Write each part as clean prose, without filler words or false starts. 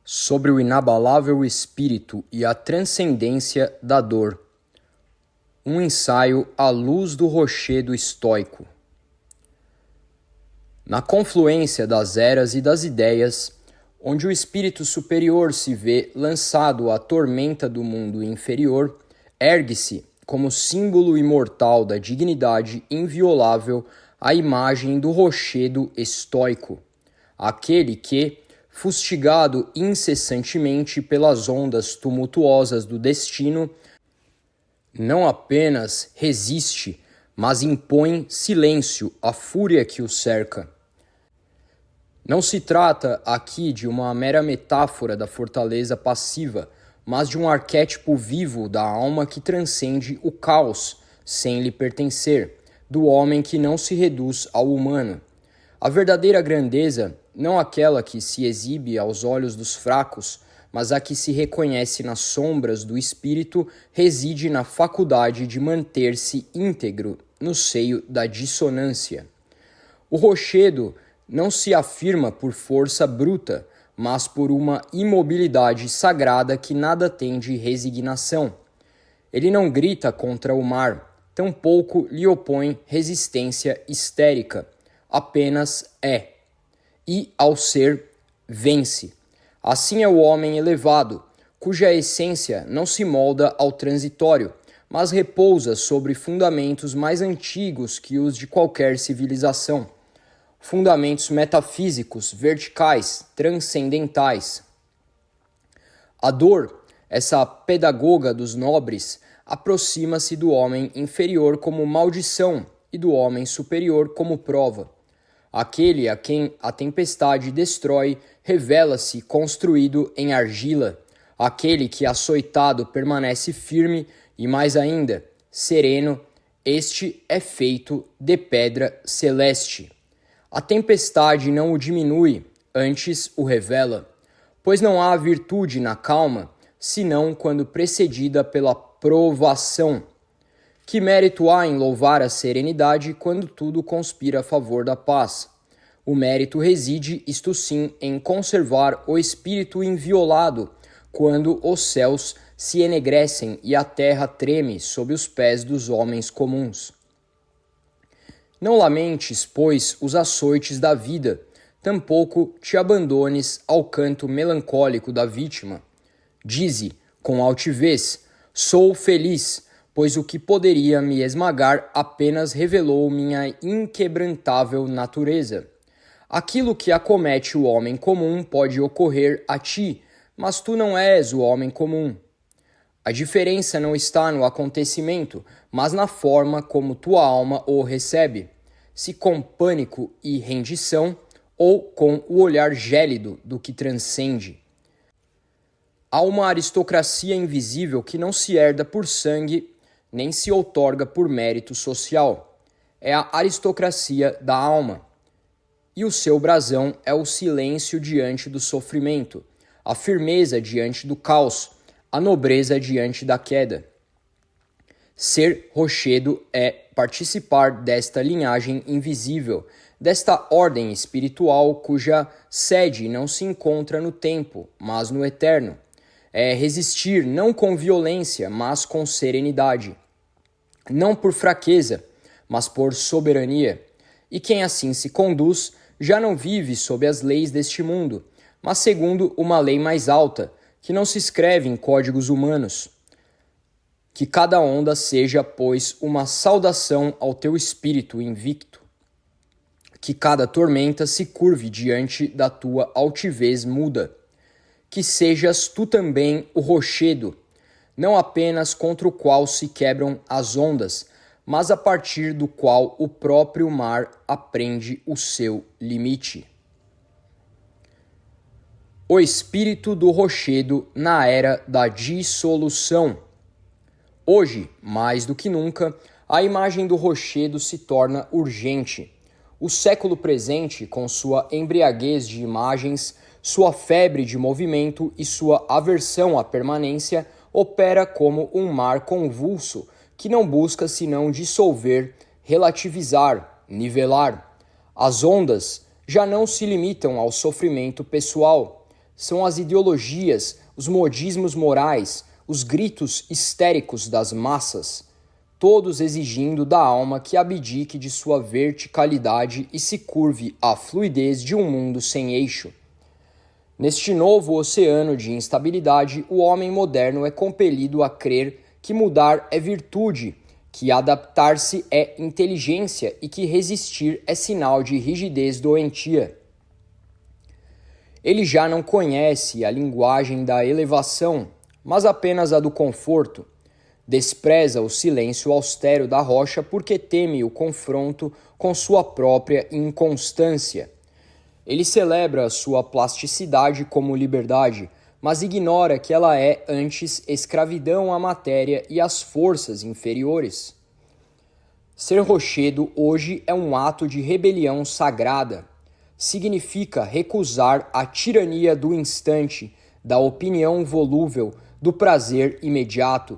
sobre o inabalável espírito e a transcendência da dor. Um ensaio à luz do rochedo estoico. Na confluência das eras e das ideias, onde o espírito superior se vê lançado à tormenta do mundo inferior, ergue-se, como símbolo imortal da dignidade inviolável, a imagem do rochedo estoico, aquele que, fustigado incessantemente pelas ondas tumultuosas do destino, não apenas resiste, mas impõe silêncio à fúria que o cerca. Não se trata aqui de uma mera metáfora da fortaleza passiva, mas de um arquétipo vivo da alma que transcende o caos, sem lhe pertencer, do homem que não se reduz ao humano. A verdadeira grandeza, não aquela que se exibe aos olhos dos fracos, mas a que se reconhece nas sombras do espírito, reside na faculdade de manter-se íntegro no seio da dissonância. O rochedo não se afirma por força bruta, mas por uma imobilidade sagrada que nada tem de resignação. Ele não grita contra o mar, tampouco lhe opõe resistência histérica, apenas é. E, ao ser, vence. Assim é o homem elevado, cuja essência não se molda ao transitório, mas repousa sobre fundamentos mais antigos que os de qualquer civilização. Fundamentos metafísicos, verticais, transcendentais. A dor, essa pedagoga dos nobres, aproxima-se do homem inferior como maldição e do homem superior como prova. Aquele a quem a tempestade destrói revela-se construído em argila. Aquele que açoitado permanece firme e, mais ainda, sereno, este é feito de pedra celeste. A tempestade não o diminui, antes o revela, pois não há virtude na calma, senão quando precedida pela provação. Que mérito há em louvar a serenidade quando tudo conspira a favor da paz? O mérito reside, isto sim, em conservar o espírito inviolado, quando os céus se enegrecem e a terra treme sob os pés dos homens comuns. Não lamentes, pois, os açoites da vida, tampouco te abandones ao canto melancólico da vítima. Dize, com altivez, sou feliz, pois o que poderia me esmagar apenas revelou minha inquebrantável natureza. Aquilo que acomete o homem comum pode ocorrer a ti, mas tu não és o homem comum. A diferença não está no acontecimento, mas na forma como tua alma o recebe, se com pânico e rendição ou com o olhar gélido do que transcende. Há uma aristocracia invisível que não se herda por sangue, nem se outorga por mérito social. É a aristocracia da alma. E o seu brasão é o silêncio diante do sofrimento, a firmeza diante do caos, a nobreza diante da queda. Ser rochedo é participar desta linhagem invisível, desta ordem espiritual cuja sede não se encontra no tempo, mas no eterno. É resistir não com violência, mas com serenidade. Não por fraqueza, mas por soberania. E quem assim se conduz já não vive sob as leis deste mundo, mas segundo uma lei mais alta, que não se escreve em códigos humanos. Que cada onda seja, pois, uma saudação ao teu espírito invicto. Que cada tormenta se curve diante da tua altivez muda. Que sejas tu também o rochedo, não apenas contra o qual se quebram as ondas, mas a partir do qual o próprio mar aprende o seu limite. O espírito do rochedo na era da dissolução. Hoje, mais do que nunca, a imagem do rochedo se torna urgente. O século presente, com sua embriaguez de imagens, sua febre de movimento e sua aversão à permanência, opera como um mar convulso, que não busca senão dissolver, relativizar, nivelar. As ondas já não se limitam ao sofrimento pessoal, São as ideologias, os modismos morais, os gritos histéricos das massas, todos exigindo da alma que abdique de sua verticalidade e se curve à fluidez de um mundo sem eixo. Neste novo oceano de instabilidade, o homem moderno é compelido a crer que mudar é virtude, que adaptar-se é inteligência e que resistir é sinal de rigidez doentia. Ele já não conhece a linguagem da elevação, mas apenas a do conforto. Despreza o silêncio austero da rocha porque teme o confronto com sua própria inconstância. Ele celebra sua plasticidade como liberdade, mas ignora que ela é antes escravidão à matéria e às forças inferiores. Ser rochedo hoje é um ato de rebelião sagrada. Significa recusar a tirania do instante, da opinião volúvel, do prazer imediato.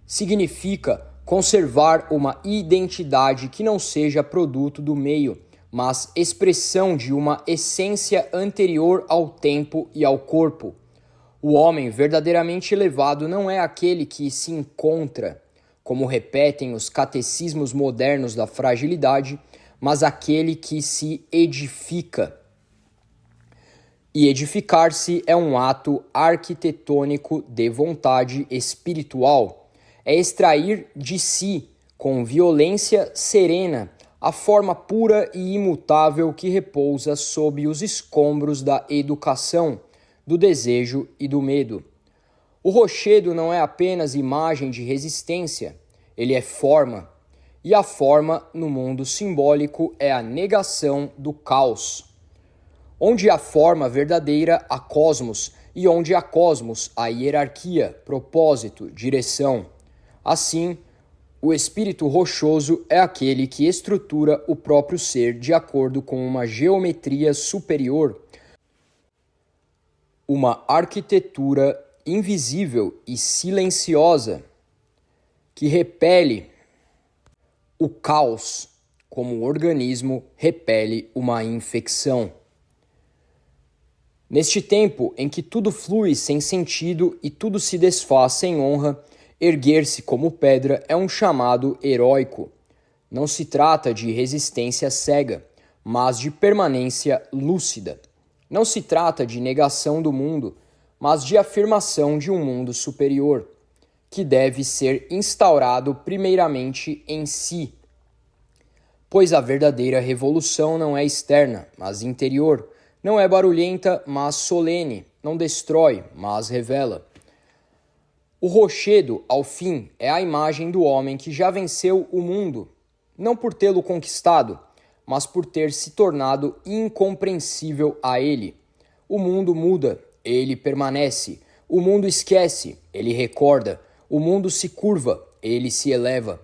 Significa conservar uma identidade que não seja produto do meio, mas expressão de uma essência anterior ao tempo e ao corpo. O homem verdadeiramente elevado não é aquele que se encontra, como repetem os catecismos modernos da fragilidade, mas aquele que se edifica. E edificar-se é um ato arquitetônico de vontade espiritual. É extrair de si, com violência serena, a forma pura e imutável que repousa sob os escombros da educação, do desejo e do medo. O rochedo não é apenas imagem de resistência, ele é forma. E a forma, no mundo simbólico, é a negação do caos. Onde há forma verdadeira, há cosmos, e onde há cosmos, há hierarquia, propósito, direção. Assim, o espírito rochoso é aquele que estrutura o próprio ser de acordo com uma geometria superior, uma arquitetura invisível e silenciosa que repele o caos, como o organismo repele uma infecção. Neste tempo em que tudo flui sem sentido e tudo se desfaz sem honra, erguer-se como pedra é um chamado heróico. Não se trata de resistência cega, mas de permanência lúcida. Não se trata de negação do mundo, mas de afirmação de um mundo superior, que deve ser instaurado primeiramente em si. Pois a verdadeira revolução não é externa, mas interior, não é barulhenta, mas solene, não destrói, mas revela. O rochedo, ao fim, é a imagem do homem que já venceu o mundo, não por tê-lo conquistado, mas por ter se tornado incompreensível a ele. O mundo muda, ele permanece. O mundo esquece, ele recorda. O mundo se curva, ele se eleva.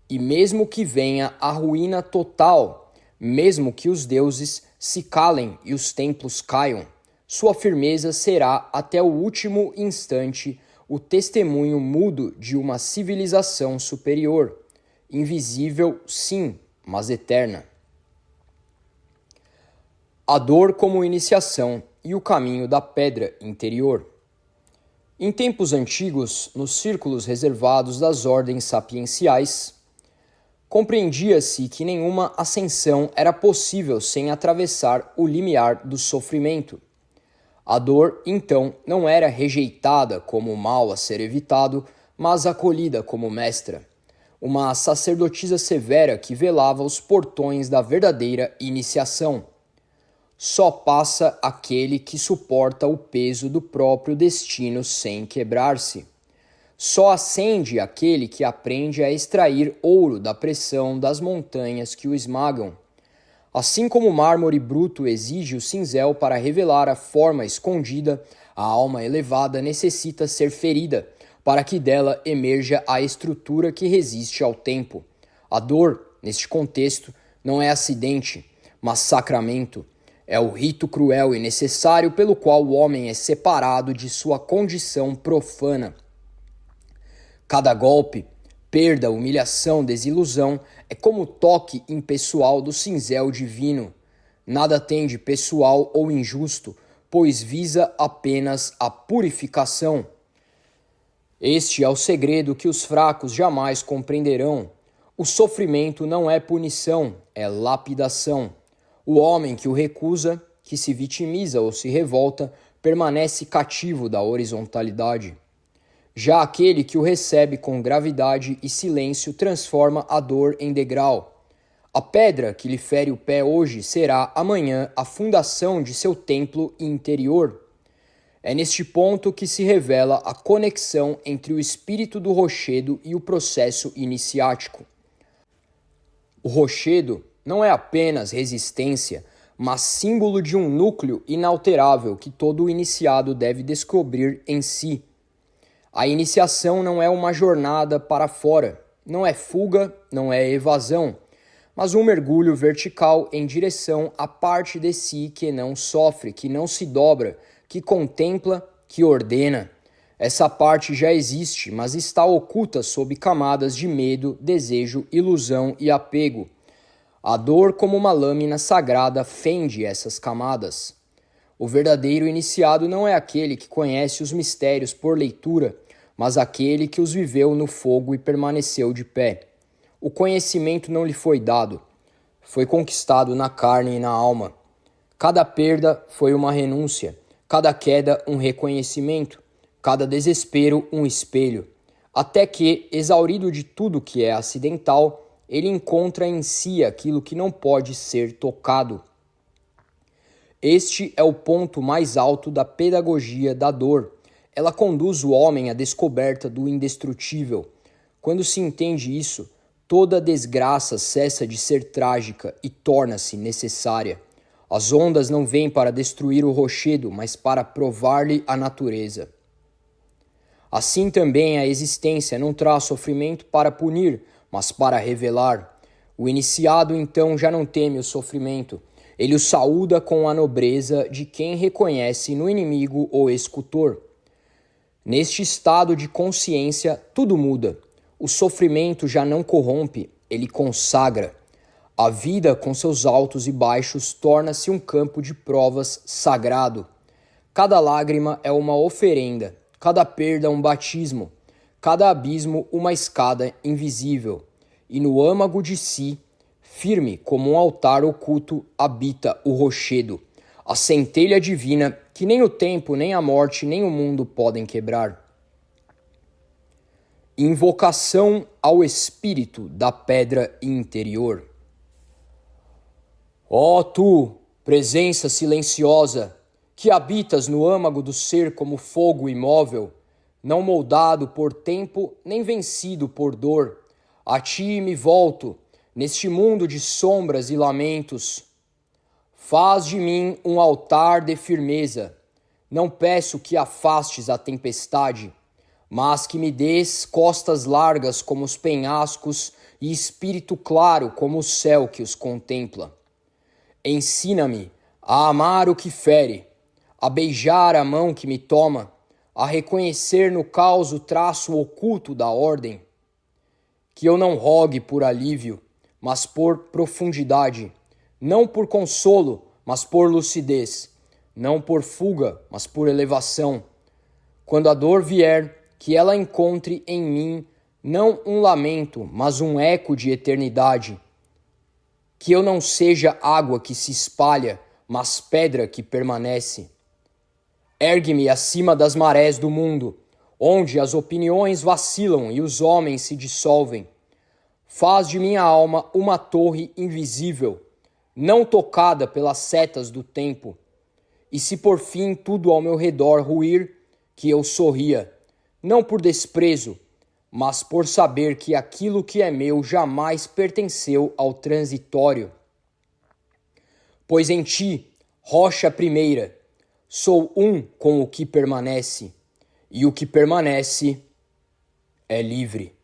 E mesmo que venha a ruína total, mesmo que os deuses se calem e os templos caiam, sua firmeza será até o último instante o testemunho mudo de uma civilização superior, invisível, sim, mas eterna. A dor como iniciação e o caminho da pedra interior. Em tempos antigos, nos círculos reservados das ordens sapienciais, compreendia-se que nenhuma ascensão era possível sem atravessar o limiar do sofrimento. A dor, então, não era rejeitada como mal a ser evitado, mas acolhida como mestra. Uma sacerdotisa severa que velava os portões da verdadeira iniciação. Só passa aquele que suporta o peso do próprio destino sem quebrar-se. Só ascende aquele que aprende a extrair ouro da pressão das montanhas que o esmagam. Assim como o mármore bruto exige o cinzel para revelar a forma escondida, a alma elevada necessita ser ferida para que dela emerja a estrutura que resiste ao tempo. A dor, neste contexto, não é acidente, mas sacramento. É o rito cruel e necessário pelo qual o homem é separado de sua condição profana. Cada golpe, perda, humilhação, desilusão é como o toque impessoal do cinzel divino. Nada tem de pessoal ou injusto, pois visa apenas a purificação. Este é o segredo que os fracos jamais compreenderão. O sofrimento não é punição, é lapidação. O homem que o recusa, que se vitimiza ou se revolta, permanece cativo da horizontalidade. Já aquele que o recebe com gravidade e silêncio transforma a dor em degrau. A pedra que lhe fere o pé hoje será amanhã a fundação de seu templo interior. É neste ponto que se revela a conexão entre o espírito do rochedo e o processo iniciático. O rochedo não é apenas resistência, mas símbolo de um núcleo inalterável que todo iniciado deve descobrir em si. A iniciação não é uma jornada para fora, não é fuga, não é evasão, mas um mergulho vertical em direção à parte de si que não sofre, que não se dobra, que contempla, que ordena. Essa parte já existe, mas está oculta sob camadas de medo, desejo, ilusão e apego. A dor, como uma lâmina sagrada, fende essas camadas. O verdadeiro iniciado não é aquele que conhece os mistérios por leitura, mas aquele que os viveu no fogo e permaneceu de pé. O conhecimento não lhe foi dado, foi conquistado na carne e na alma. Cada perda foi uma renúncia, cada queda um reconhecimento, cada desespero um espelho, até que, exaurido de tudo que é acidental, ele encontra em si aquilo que não pode ser tocado. Este é o ponto mais alto da pedagogia da dor. Ela conduz o homem à descoberta do indestrutível. Quando se entende isso, toda desgraça cessa de ser trágica e torna-se necessária. As ondas não vêm para destruir o rochedo, mas para provar-lhe a natureza. Assim também a existência não traz sofrimento para punir, mas para revelar. O iniciado então já não teme o sofrimento. Ele o saúda com a nobreza de quem reconhece no inimigo o escultor. Neste estado de consciência, tudo muda. O sofrimento já não corrompe, ele consagra. A vida, com seus altos e baixos, torna-se um campo de provas sagrado. Cada lágrima é uma oferenda, cada perda um batismo, cada abismo uma escada invisível. E no âmago de si, firme como um altar oculto, habita o rochedo, a centelha divina que nem o tempo, nem a morte, nem o mundo podem quebrar. Invocação ao espírito da pedra interior. Ó tu, presença silenciosa, que habitas no âmago do ser como fogo imóvel, não moldado por tempo nem vencido por dor, a ti me volto, neste mundo de sombras e lamentos. Faz de mim um altar de firmeza. Não peço que afastes a tempestade, mas que me des costas largas como os penhascos e espírito claro como o céu que os contempla. Ensina-me a amar o que fere, a beijar a mão que me toma, a reconhecer no caos o traço oculto da ordem. Que eu não rogue por alívio, mas por profundidade, não por consolo, mas por lucidez, não por fuga, mas por elevação. Quando a dor vier, que ela encontre em mim não um lamento, mas um eco de eternidade. Que eu não seja água que se espalha, mas pedra que permanece. Ergue-me acima das marés do mundo, onde as opiniões vacilam e os homens se dissolvem. Faz de minha alma uma torre invisível, não tocada pelas setas do tempo. E se por fim tudo ao meu redor ruir, que eu sorria, não por desprezo, mas por saber que aquilo que é meu jamais pertenceu ao transitório. Pois em ti, rocha primeira, sou um com o que permanece, e o que permanece é livre.